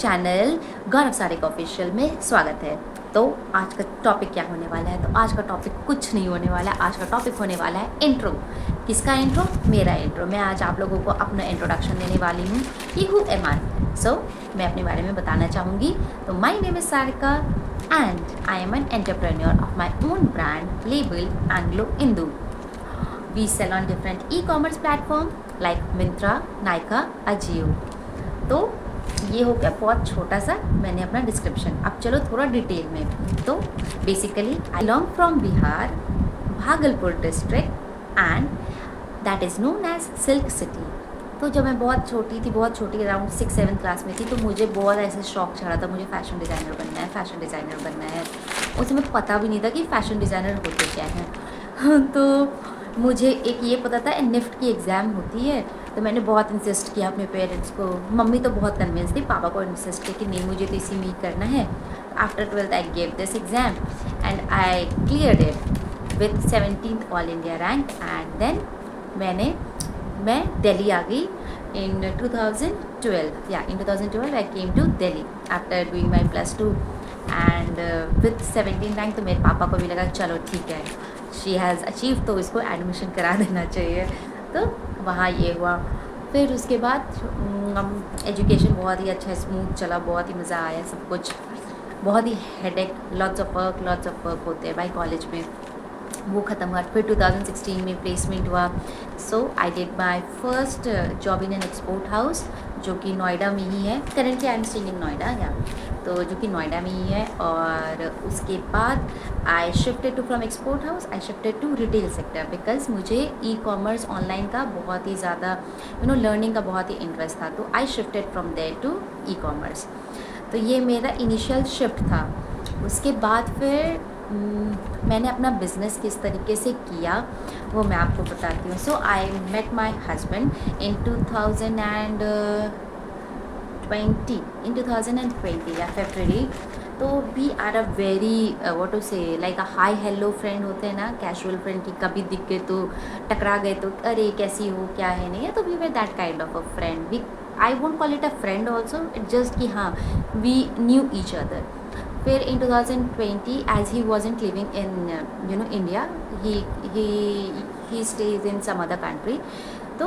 Channel गौरव Sarika official में स्वागत है। तो आज का टॉपिक क्या होने वाला है? तो आज का टॉपिक कुछ नहीं होने वाला है। आज का टॉपिक होने वाला है इंट्रो। किसका इंट्रो? मेरा इंट्रो। मैं आज आप लोगों को अपना इंट्रोडक्शन देने वाली हूँ कि हु एम आई। सो मैं अपने बारे में बताना चाहूँगी। तो my name is Sarika and I am an entrepreneur of my own brand label Anglo Indu. We sell on different e-commerce platform like Myntra, Nykaa, Ajio। तो ये हो गया बहुत छोटा सा मैंने अपना डिस्क्रिप्शन। अब चलो थोड़ा डिटेल में। तो basically I belong from Bihar, Bhagalpur district and that is known as silk city. तो जब मैं बहुत छोटी अराउंड 6-7 क्लास में थी, तो मुझे बहुत ऐसे शौक चढ़ा था, मुझे फ़ैशन डिज़ाइनर बनना है। उस समय पता भी नहीं था कि फ़ैशन डिज़ाइनर होते क्या हैं। तो मुझे एक ये पता था निफ्ट की एग्ज़ाम होती है। तो मैंने बहुत इंसिस्ट किया अपने पेरेंट्स को। मम्मी तो बहुत कन्विंस थी, पापा को इंसिस्ट किया कि नहीं मुझे तो इसी में ही करना है। After 12th I gave this exam and I cleared it with 17th all India rank. And then मैं दिल्ली आ गई in 2012। In 2012 I came to Delhi after doing my +2 and with 17 rank। तो मेरे पापा को भी लगा चलो ठीक है, शी हैज़ अचीव, तो इसको एडमिशन करा देना चाहिए। तो वहाँ ये हुआ। फिर उसके बाद एजुकेशन बहुत ही अच्छा स्मूथ चला, बहुत ही मज़ा आया, सब कुछ बहुत ही हेडेक, लॉट्स ऑफ वर्क होते हैं भाई कॉलेज में। वो ख़त्म हुआ। फिर 2016 में प्लेसमेंट हुआ। So I did my first job in an export house जो कि नोएडा में ही है। Currently I am staying in Noida, तो जो कि नोएडा में ही है। और उसके बाद I shifted to from export house, I shifted to retail sector because मुझे ई कॉमर्स ऑनलाइन का बहुत ही ज़्यादा लर्निंग का बहुत ही इंटरेस्ट था। तो I shifted from there to e commerce. तो ये मेरा इनिशियल शिफ्ट था। उसके बाद फिर मैंने अपना बिज़नेस किस तरीके से किया वो मैं आपको बताती हूँ। सो I met my husband in 2020 या फरवरी। तो we are a very what to say like a hi hello friend होते हैं ना, कैजुअल फ्रेंड की कभी दिख गए तो टकरा गए तो अरे कैसी हो, क्या है, नहीं है। तो we were that kind of a friend. We I won't call it a friend also, it just कि हाँ वी न्यू ईच अदर। फिर in 2020 as he wasn't living in India, he stays in some other country। तो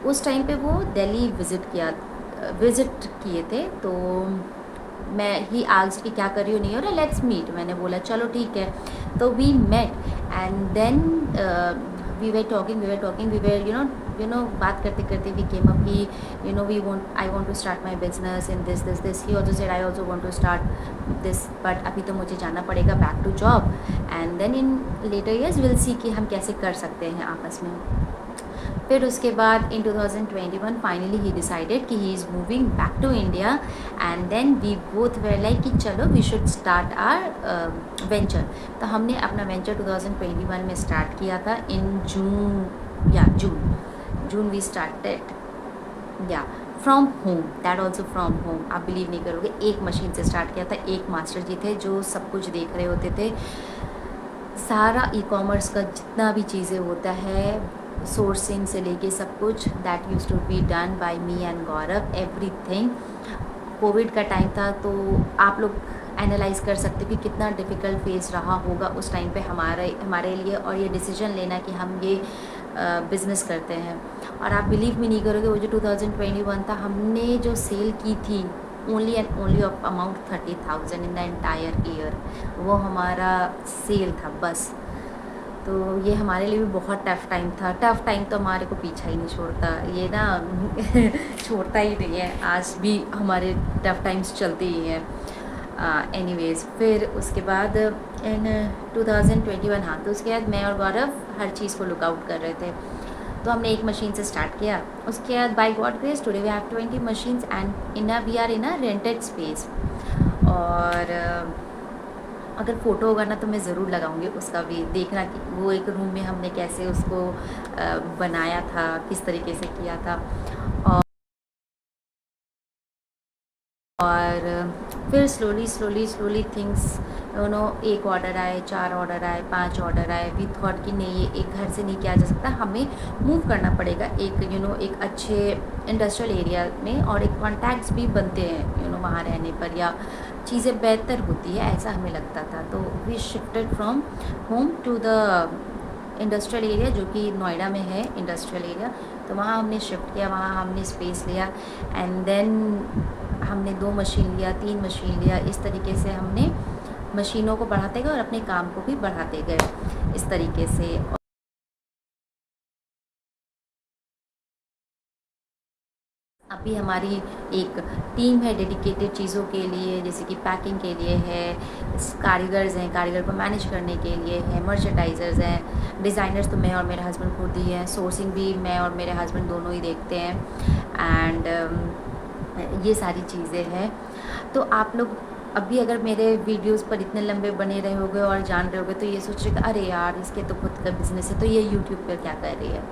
उस time पे वो Delhi visit किए थे। तो मैं ही आस्क्ड कि क्या कर रही हो, नहीं हो रहा, लेट्स मीट। मैंने बोला चलो ठीक है। तो we met and then we were talking we were बात करते करते वी केम अप कि I want to start my business in this. He also said I also want to start this, but अभी तो मुझे जाना पड़ेगा back to job and then in later years will see कि हम कैसे कर सकते हैं आपस में। फिर उसके बाद इन 2021 फाइनली ही डिसाइडेड कि he is moving back to India and then we both were like कि चलो we should start our venture. तो हमने अपना वेंचर 2021 में स्टार्ट किया था in June we started from home, that also from home. आप बिलीव नहीं करोगे, एक मशीन से स्टार्ट किया था। एक मास्टर जी थे जो सब कुछ देख रहे होते थे, सारा ई कॉमर्स का जितना भी चीज़ें होता है, सोर्सिंग से लेके सब कुछ, that use to be done by me and Gaurav, everything. Covid का टाइम था तो आप लोग एनालाइज कर सकते हो कि कितना डिफ़िकल्ट फेज़ रहा होगा उस टाइम पे हमारे लिए, और ये डिसीजन लेना कि हम ये बिज़नेस करते हैं। और आप बिलीव भी नहीं करोगे, वो जो 2021 था, हमने जो सेल की थी only and only of amount 30,000 in the entire year, वो हमारा सेल था बस। तो ये हमारे लिए भी बहुत टफ़ टाइम था। टफ़ टाइम तो हमारे को पीछा ही नहीं छोड़ता, ये ना छोड़ता ही नहीं है, आज भी हमारे टफ़ टाइम्स चलते ही हैं। एनीवेज़ फिर उसके बाद इन 2021 हाँ, तो उसके बाद मैं और गौरव हर चीज़ को लुक आउट कर रहे थे। तो हमने एक मशीन से स्टार्ट किया। उसके बाद by God grace today we have 20 machines and we are in a rented space. और अगर फ़ोटो होगा ना तो मैं ज़रूर लगाऊंगी उसका भी, देखना कि वो एक रूम में हमने कैसे उसको बनाया था, किस तरीके से किया था। और फिर स्लोली थिंग्स एक ऑर्डर आए, 4 ऑर्डर आए, 5 ऑर्डर आए। वी थॉट कि नहीं, ये एक घर से नहीं किया जा सकता, हमें मूव करना पड़ेगा एक एक अच्छे इंडस्ट्रियल एरिया में, और एक कॉन्टैक्ट्स भी बनते हैं वहाँ रहने पर, या चीज़ें बेहतर होती है, ऐसा हमें लगता था। तो we shifted from home to the industrial area, जो कि नोएडा में है इंडस्ट्रियल एरिया। तो वहाँ हमने शिफ्ट किया, वहाँ हमने स्पेस लिया, एंड देन हमने 2 मशीन लिया, 3 मशीन लिया। इस तरीके से हमने मशीनों को बढ़ाते गए और अपने काम को भी बढ़ाते गए इस तरीके से। अभी हमारी एक टीम है डेडिकेटेड चीज़ों के लिए, जैसे कि पैकिंग के लिए है, कारीगर्स हैं, कारीगर को मैनेज करने के लिए है, मर्चेंडाइजर्स हैं, डिज़ाइनर्स तो मैं और मेरे हस्बैंड खुद ही हैं, सोर्सिंग भी मैं और मेरे हस्बैंड दोनों ही देखते हैं, एंड ये सारी चीज़ें हैं। तो आप लोग अभी अगर मेरे वीडियोस पर इतने लंबे बने रहे होगे और जान रहे होगे, तो ये सोच रहे कि अरे यार, इसके तो खुद का बिज़नेस है, तो ये यूट्यूब पर क्या कर रही है।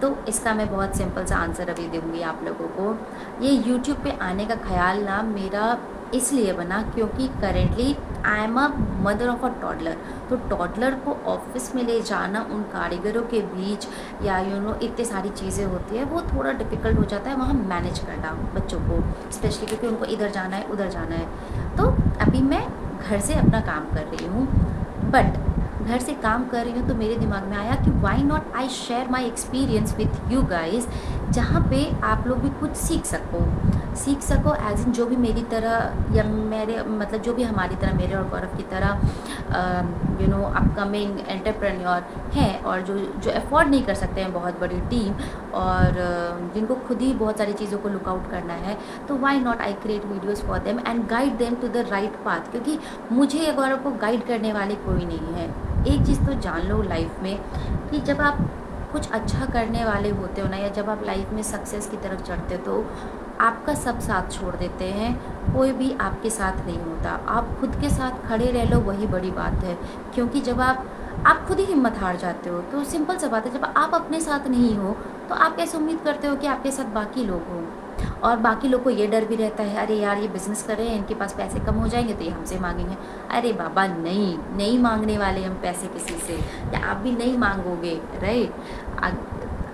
तो इसका मैं बहुत सिंपल सा आंसर अभी दूँगी आप लोगों को। ये यूट्यूब पे आने का ख़्याल ना मेरा इसलिए बना क्योंकि currently I am a mother of a toddler. तो टॉडलर को ऑफिस में ले जाना उन कारीगरों के बीच, या इतनी सारी चीज़ें होती है, वो थोड़ा डिफ़िकल्ट हो जाता है वहाँ मैनेज करना बच्चों को, स्पेशली क्योंकि उनको इधर जाना है, उधर जाना है। तो अभी मैं घर से अपना काम कर रही हूँ, बट घर से काम कर रही हूँ तो मेरे दिमाग में आया कि why not I share my experience with you guys, जहाँ पे आप लोग भी कुछ सीख सको एज इन जो भी मेरी तरह, या मेरे मतलब जो भी हमारी तरह, मेरे और गौरव की तरह अपकमिंग एंटरप्रेन्योर हैं, और जो अफोर्ड नहीं कर सकते हैं बहुत बड़ी टीम, और जिनको खुद ही बहुत सारी चीज़ों को लुक आउट करना है, तो why not I create videos for them and guide them to the right path. क्योंकि मुझे या गौरव को गाइड करने वाले कोई नहीं है। एक चीज़ तो जान लो लाइफ में कि जब आप कुछ अच्छा करने वाले होते हो ना, या जब आप लाइफ में सक्सेस की तरफ चढ़ते हो, तो आपका सब साथ छोड़ देते हैं, कोई भी आपके साथ नहीं होता। आप खुद के साथ खड़े रह लो, वही बड़ी बात है। क्योंकि जब आप खुद ही हिम्मत हार जाते हो, तो सिंपल सा बात है, जब आप अपने साथ नहीं हो तो आप कैसे उम्मीद करते हो कि आपके साथ बाकी लोग हों। और बाकी लोग को ये डर भी रहता है, अरे यार ये बिज़नेस कर रहे हैं, इनके पास पैसे कम हो जाएंगे तो ये हमसे मांगेंगे। अरे बाबा नहीं मांगने वाले हम पैसे किसी से, या आप भी नहीं मांगोगे, राइट।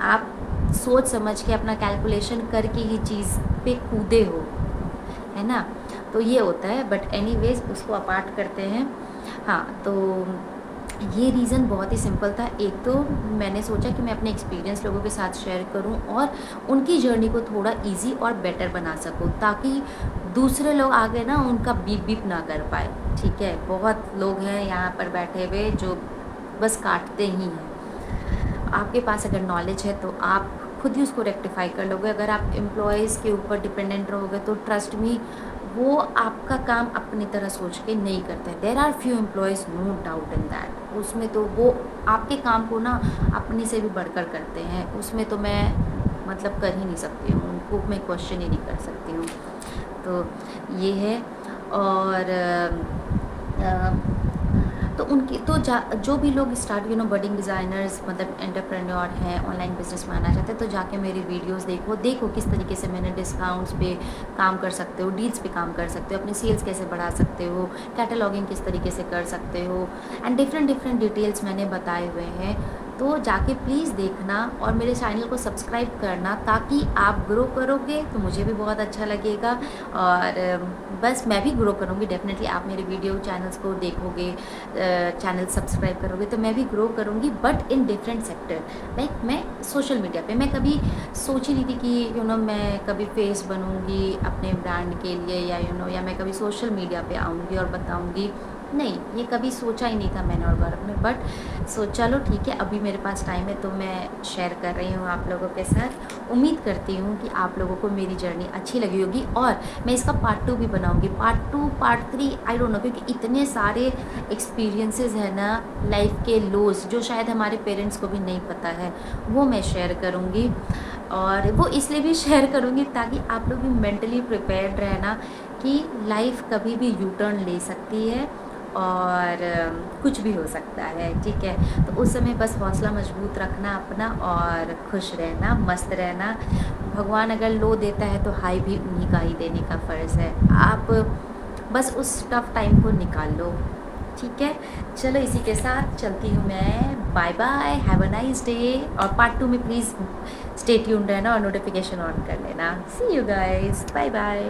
आप सोच समझ के अपना कैलकुलेशन करके ही चीज़ पे कूदे हो, है ना। तो ये होता है, बट एनीवेज उसको अपार्ट करते हैं। हाँ, तो ये रीज़न बहुत ही सिंपल था। एक तो मैंने सोचा कि मैं अपने एक्सपीरियंस लोगों के साथ शेयर करूं और उनकी जर्नी को थोड़ा इजी और बेटर बना सकूं, ताकि दूसरे लोग आगे ना उनका बीप बीप ना कर पाए। ठीक है, बहुत लोग हैं यहाँ पर बैठे हुए जो बस काटते ही हैं। आपके पास अगर नॉलेज है तो आप खुद ही उसको रेक्टिफाई कर लोगे। अगर आप एम्प्लॉयज़ के ऊपर डिपेंडेंट रहोगे तो ट्रस्ट मी, वो आपका काम अपनी तरह सोच के नहीं करते हैं। There are few employees, no doubt in that. उसमें तो वो आपके काम को ना अपने से भी बढ़कर करते हैं, उसमें तो मैं मतलब कर ही नहीं सकती हूँ, उनको मैं क्वेश्चन ही नहीं कर सकती हूँ। तो ये है। और तो उनकी तो जो भी लोग स्टार्ट बडिंग डिज़ाइनर्स मतलब एंटरप्रेन्योर हैं, ऑनलाइन बिजनेस में आना चाहते हैं, तो जाके मेरी वीडियोस देखो किस तरीके से मैंने डिस्काउंट्स पे काम कर सकते हो, डील्स पे काम कर सकते हो, अपनी सेल्स कैसे बढ़ा सकते हो, कैटलॉगिंग किस तरीके से कर सकते हो, एंड डिफरेंट डिटेल्स मैंने बताए हुए हैं। तो जाके प्लीज़ देखना और मेरे चैनल को सब्सक्राइब करना, ताकि आप ग्रो करोगे तो मुझे भी बहुत अच्छा लगेगा, और बस मैं भी ग्रो करूँगी डेफिनेटली। आप मेरे वीडियो चैनल्स को देखोगे, चैनल सब्सक्राइब करोगे, तो मैं भी ग्रो करूँगी, but in different sector. Like मैं सोशल मीडिया पे मैं कभी सोच ही नहीं थी कि मैं कभी फेस बनूँगी अपने ब्रांड के लिए, या मैं कभी सोशल मीडिया पे आऊँगी और बताऊँगी। नहीं, ये कभी सोचा ही नहीं था मैंने और गौरव ने, बट सोचा लो ठीक है, अभी मेरे पास टाइम है तो मैं शेयर कर रही हूँ आप लोगों के साथ। उम्मीद करती हूँ कि आप लोगों को मेरी जर्नी अच्छी लगी होगी, और मैं इसका पार्ट 2 भी बनाऊँगी, part 2 part 3 I don't know, क्योंकि इतने सारे एक्सपीरियंसेस हैं ना लाइफ के लोज, जो शायद हमारे पेरेंट्स को भी नहीं पता है, वो मैं शेयर करूँगी। और वो इसलिए भी शेयर करूँगी ताकि आप लोग भी मेंटली प्रिपेयर्ड रहना कि लाइफ कभी भी यू टर्न ले सकती है, और कुछ भी हो सकता है। ठीक है, तो उस समय बस हौसला मजबूत रखना अपना, और खुश रहना, मस्त रहना। भगवान अगर लो देता है तो हाई भी उन्हीं का ही देने का फ़र्ज़ है। आप बस उस टफ टाइम को निकाल लो, ठीक है। चलो इसी के साथ चलती हूँ मैं, bye bye, have a nice day. और पार्ट 2 में प्लीज़ स्टे ट्यून्ड रहना और नोटिफिकेशन ऑन कर लेना। सी यू गाइस, बाय बाय।